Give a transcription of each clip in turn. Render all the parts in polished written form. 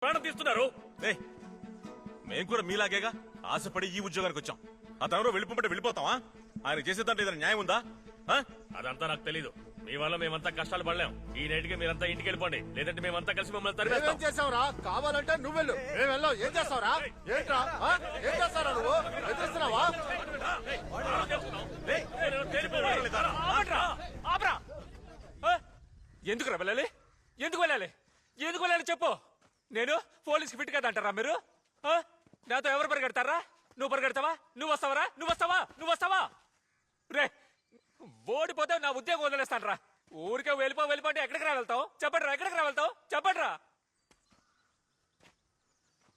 ప్రాణం తీస్తున్నారు. మేము కూడా మీలాగేగా ఆశపడి ఈ ఉద్యోగానికి వచ్చాం. ఆ తనలో వెళ్ళిపోమంటే వెళ్ళిపోతావా? ఆయన చేసేదంటే ఏదైనా న్యాయం ఉందా? అదంతా నాకు తెలీదు. మీ వల్ల మేమంతా కష్టాలు పడలేం. ఈ నైట్కి మీరంతా ఇంటికి వెళ్ళిపోండి, లేదంటే మేమంతా కలిసి మమ్మల్ని తరివేస్తాం. ఏం చేసావురా? కావాలంటే నువ్వు వెళ్ళు, మేము వెళ్ళాం. ఏం చేస్తావురా? ఏంట్రా ఏం చేస్తారా? నువ్వు ఎదురుస్తున్నావా? ఎందుకు వెళ్ళాలి? ఎందుకు వెళ్ళాలి? ఎందుకు వెళ్ళాలి చెప్పు. నేను పోలీస్కి ఫిట్ కదా అంటారా మీరు? నాతో ఎవరు పరిగెడతారా? నువ్వు పరిగెడతావా? నువ్వు వస్తావరా? నువ్వు వస్తావా? నువ్వు వస్తావా? రే ఓడిపోతే నా ఉద్యోగం వదిలేస్తాను రా. ఊరికే వెళ్ళిపోతే ఎక్కడికి రా వెళ్తావు? చెప్పండి రా, ఎక్కడికి రా వెళ్తావు? చెప్పండి రా.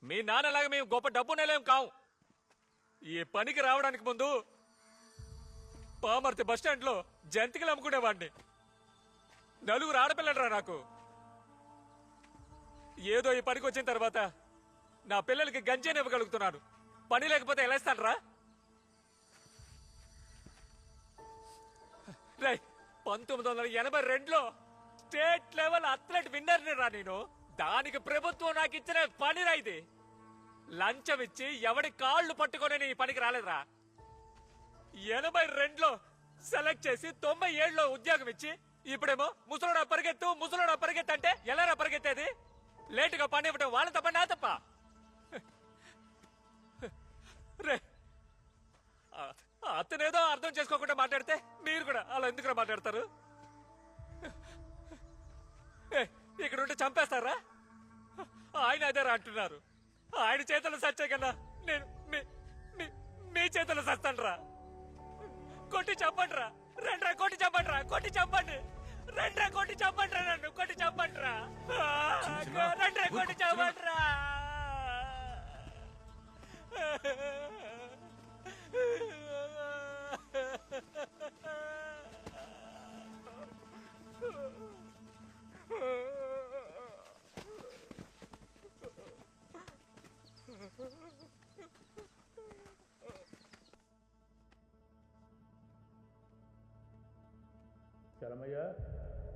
మీ నాన్నలాగా మేము గొప్ప డబ్బు నెలేం కావు. ఈ పనికి రావడానికి ముందు పామర్తి బస్టాండ్ లో జంతికలు అమ్ముకునేవాడిని. 4 ఆడపిల్లలరా నాకు. ఏదో ఈ పనికి వచ్చిన తర్వాత నా పిల్లలకి గంజేని ఇవ్వగలుగుతున్నాను. పని లేకపోతే ఎలా ఇస్తాను రా? 1982లో స్టేట్ లెవెల్ అథ్లెట్ విన్నర్ని రా నేను. దానికి ప్రభుత్వం నాకు ఇచ్చిన పని రా ఇది. లంచం ఇచ్చి ఎవడి కాళ్ళు పట్టుకొని ఈ పనికి రాలేదురా. 82లో సెలెక్ట్ చేసి 97లో ఉద్యోగం ఇచ్చి ఇప్పుడేమో ముసలోడా పరిగెత్తు అంటే ఎలా పరిగెత్తేది? లేటుగా పని ఇవ్వడం వాళ్ళ తప్ప నా తప్ప? రే అతనేదో అర్థం చేసుకోకుండా మాట్లాడితే మీరు కూడా అలా ఎందుకు మాట్లాడతారు? ఇక్కడ ఉంటే చంపేస్తారా? ఆయన అదే అంటున్నారు. ఆయన చేతులు సచ్చే కన్నా నేను మీ చేతులు సస్తాను రా. కొట్టి చంపండి రా. రెండ్రా కొట్టి చంపండి రా. కొట్టి చంపండి. రెండ్రా కొట్టి చంపండి రా. నన్ను కొట్టి చంపండి రా. రెండ్రా కొట్టి చంపండి రా.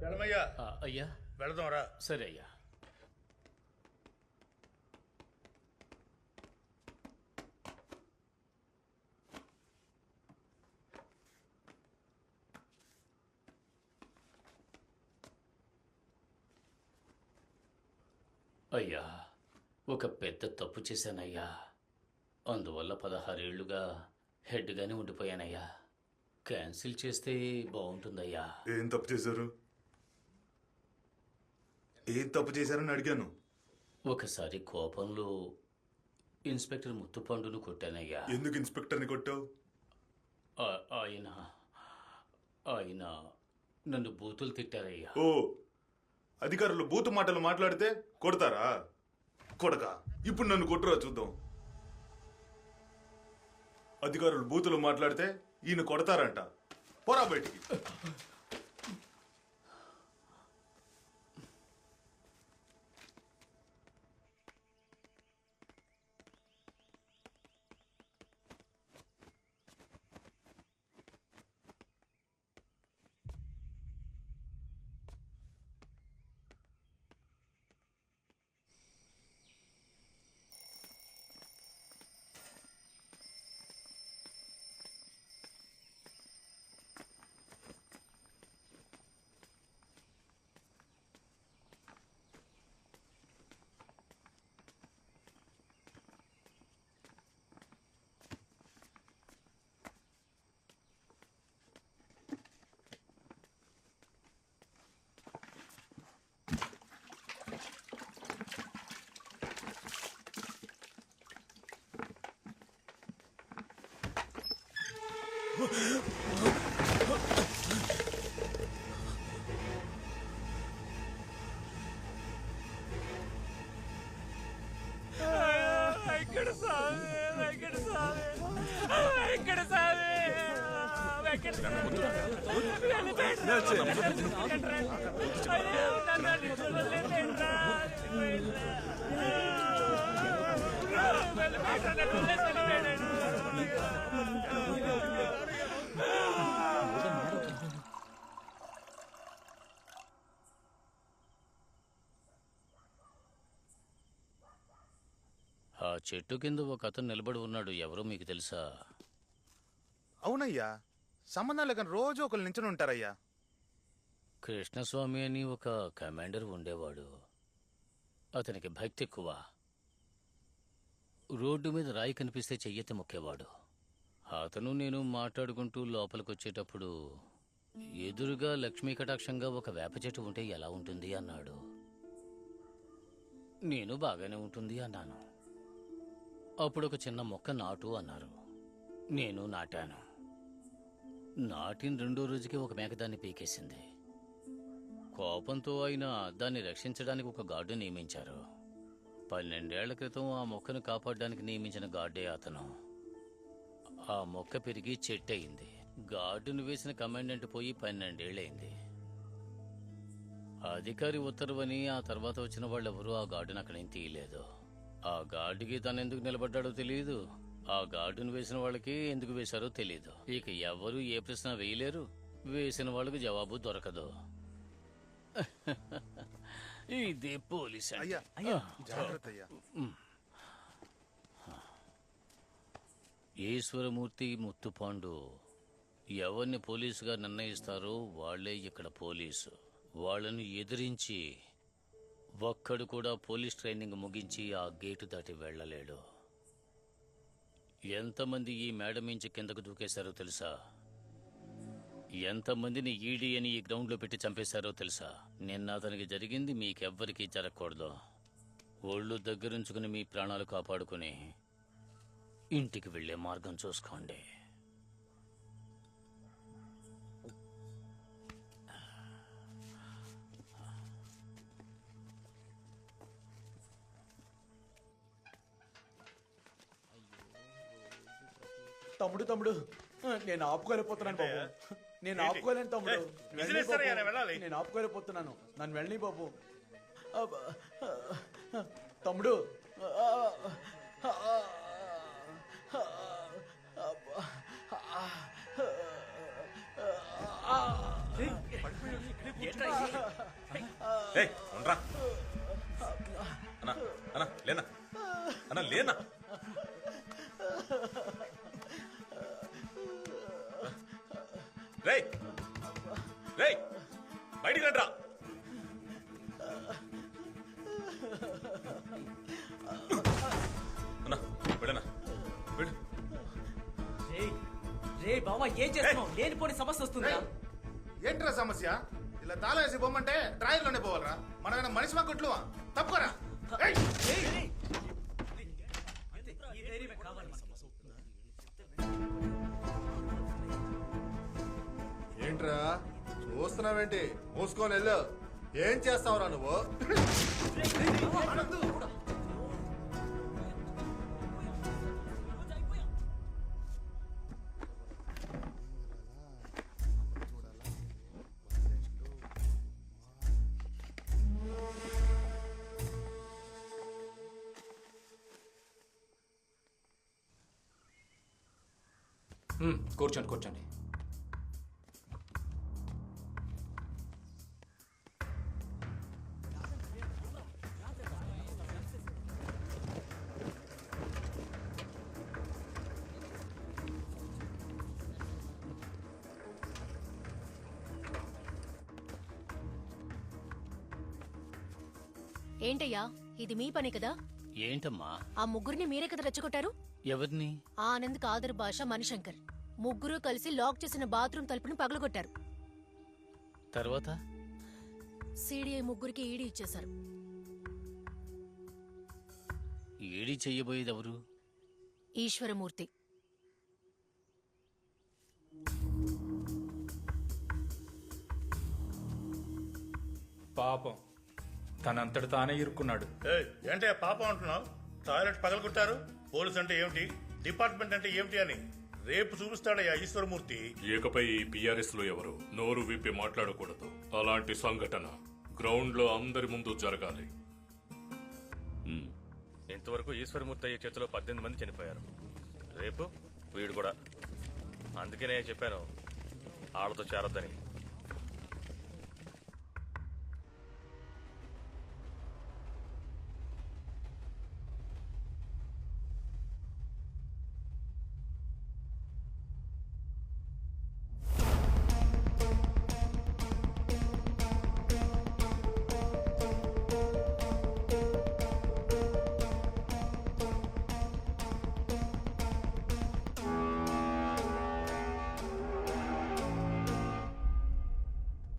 చలమయ్యా అయ్యా వెళదాం రా. సరే అయ్యా. అయ్యా ఒక పెద్ద తప్పు చేశానయ్యా. అందువల్ల 16 ఏళ్లుగా హెడ్గానే ఉండిపోయానయ్యా. క్యాన్సిల్ చేస్తే బాగుంటుందయ్యా. ఏం తప్పు చేశారు? ఏం తప్పు చేశారని అడిగాను. ఒకసారి కోపంలో ఇన్స్పెక్టర్ ముత్తుపండును కొట్టానయ్యా. ఎందుకు ఇన్స్పెక్టర్ని కొట్టావు? ఆయన నన్ను బూతులు తిట్టారయ్యా. ఓ, అధికారులు బూతు మాటలు మాట్లాడితే కొడతారా? కొడక ఇప్పుడు నన్ను కొట్టురా చూద్దాం. అధికారులు బూతులు మాట్లాడితే ఈయన కొడతారంట. పోరా బయటికి. ఆ చెట్టు కింద ఒక అతను నిలబడి ఉన్నాడు. ఎవరో మీకు తెలుసా? అవునయ్యా, సంబంధం లేకని రోజు ఒకరు నించుని ఉంటారయ్యా. కృష్ణస్వామి అని ఒక కమాండర్ ఉండేవాడు. అతనికి భక్తి ఎక్కువ. రోడ్డు మీద రాయి కనిపిస్తే చెయ్యెత్తి మొక్కేవాడు. అతను నేను మాట్లాడుకుంటూ లోపలికొచ్చేటప్పుడు ఎదురుగా లక్ష్మీ కటాక్షంగా ఒక వేప చెట్టు ఉంటే ఎలా ఉంటుంది అన్నాడు. నేను బాగానే ఉంటుంది అన్నాను. అప్పుడు ఒక చిన్న మొక్క నాటు అన్నారు. నేను నాటాను. నాటిన 2వ రోజుకి ఒక మేక దాన్ని పీకేసింది. కోపంతో ఆయన దాన్ని రక్షించడానికి ఒక గార్డు నియమించారు. 12 ఏళ్ల క్రితం ఆ మొక్కను కాపాడడానికి నియమించిన గార్డే అతను. ఆ మొక్క పెరిగి చెట్టు అయింది. గార్డును వేసిన కమాండెంట్ పోయి 12 ఏళ్ళయింది. అధికారి ఉత్తర్వని ఆ తర్వాత వచ్చిన వాళ్ళెవరూ ఆ గార్డును అక్కడేం తీయలేదు. ఆ గార్డుకి తను ఎందుకు నిలబడ్డాడో తెలియదు. ఆ గార్డును వేసిన వాళ్ళకి ఎందుకు వేశారో తెలియదు. ఇక ఎవరు ఏ ప్రశ్న వేయలేరు. వేసిన వాళ్ళకి జవాబు దొరకదు. ఇదే పోలీస్ అంటే. అయ్యా జాగ్రత్త అయ్యా. ఈశ్వరమూర్తి, ముత్తుపాండు ఎవరిని పోలీసుగా నిర్ణయిస్తారో వాళ్లే ఇక్కడ పోలీసు. వాళ్ళను ఎదిరించి ఒక్కడు కూడా పోలీస్ ట్రైనింగ్ ముగించి ఆ గేటు దాటి వెళ్ళలేడు. ఎంతమంది ఈ మేడ మించి కిందకు దూకేశారో తెలుసా? ఎంతమందిని ఈడీ అని ఈ గ్రౌండ్లో పెట్టి చంపేశారో తెలుసా? నిన్న అతనికి జరిగింది మీకెవ్వరికీ జరగకూడదు. ఒళ్ళు దగ్గరుంచుకుని మీ ప్రాణాలు కాపాడుకుని ఇంటికి వెళ్లే మార్గం చూసుకోండి. తమ్ముడు నేను ఆపుకోలేకపోతున్నాను బాబు. నేను ఆపుకోలేను తమ్ముడు. వెళ్ళని బిజినెస్ బాబు. సరే, వెళ్ళాలి. నేను ఆపుకోలేకపోతున్నాను. నన్ను వెళ్ళని బాబు. అబ్బా. తమ్ముడు ఏయ్, ఉండ్రా. అన్నా అన్నా లేనా అన్నా లేనా. రేయ్ రేయ్ బయటికి రండ్రా. అన్నా వెళ్ళనా వెళ్ళు. రే బావా ఏం చేస్తున్నావు? లేనిపోని సమస్య వస్తుందా? ఏంట్రా సమస్య? ఇలా తాళం వేసి బొమ్మంటే డ్రాయర్లోనే పోవాలరా? మనమైనా మనిషి మా కొట్లువా? తప్పుకోరా. ఏంట్రా చూస్తున్నావేంటి? మూసుకొని వెళ్ళు. ఏం చేస్తావురా నువ్వు? కూర్చోండి. ఏంటయ్యా, ఇది మీ పని కదా? ఏంటమ్మా? ఆ ముగ్గురిని మీరే కదా రెచ్చగొట్టారు? ఎవరిని? ఆనంద్, కాదర్ భాష, మణిశంకర్ ముగ్గురు కలిసి లాక్ చేసిన బాత్రూమ్ తలుపుని పగలగొట్టారు. తర్వాత సిడిఐ ముగ్గురికి ఈడీ ఇచ్చేశారు. ఏడీ చెయ్యబోయేది ఎవరు? ఈశ్వరమూర్తి. పాపం తనంతటి తానే ఇరుక్కున్నాడు. ఏంటే పాపం అంటున్నావు? టాయిలెట్ పగలగొట్టారు. పోలీస్ అంటే ఏమిటి, డిపార్ట్మెంట్ అంటే ఏమిటి అని రేపు చూపిస్తాడయ్యా ఈశ్వరమూర్తి. ఇకపై ఈ పిఆర్ఎస్ లో ఎవరు నోరు విప్పి మాట్లాడకూడదు. అలాంటి సంఘటన గ్రౌండ్ లో అందరి ముందు జరగాలి. ఇంతవరకు ఈశ్వరమూర్తి అయ్యే చేతిలో 18 మంది చనిపోయారు. రేపు వీడు కూడా. అందుకనే చెప్పాను వాళ్ళతో చేరొద్దని.